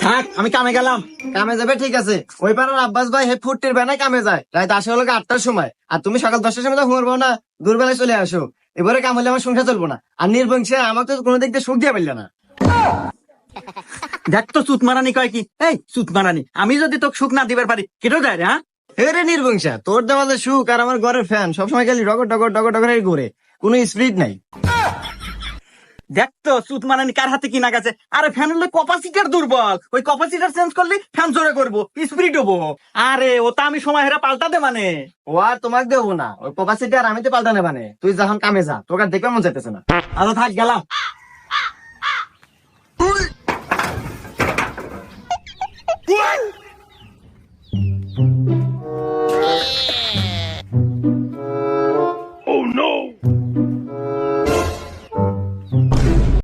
থাক, আমি কামে গেলাম। কামে যাবে ঠিক আছে, ওই পাড়ার আব্বাস ভাই হে ফুটির বেলায় কামে যায়, রাত আসে হলো 8টার সময়, আর তুমি সকাল 10টার সময় তো ঘুমাবো না, দুর্বেলায় চলে আসো। এবারে কাম হলে আমার সংসার চলবো না, আর নির্বংশে আমাকে তো কোনো দিক দিয়ে সুখ দিয়ে পারলে না। দেখ তো সুত মারানি কয় কি। এই সুত মারানি, আমি যদি তোকে সুখ না দিবার পারি কেটো দেয় রে? হ্যাঁ, রে নির্বংশা, তোর দেওয়া যে সুখ আর আমার ঘরের ফ্যান সবসময় খালি ডগর ডগর ডগর ডগর ঘুরে, কোনো স্পিরিট নাই। দেখ তো সুত মারানি কার হাতে কিনা গেছে। আরে ফ্যান হলে ক্যাপাসিটার দুর্বল, ওই ক্যাপাসিটার চেঞ্জ করলে ফ্যান জোরে করবো, স্পিরিট হবো। আরে ওটা আমি সময় হেরা পাল্টাতে মানে। ও আর তোমাকে দেবো না, ওই ক্যাপাসিটি আর আমি তো পাল্টানে মানে, তুই যখন কামে যা, তোকে আর দেখবে মন চাইতেছে না। আচ্ছা থাক, গেলাম।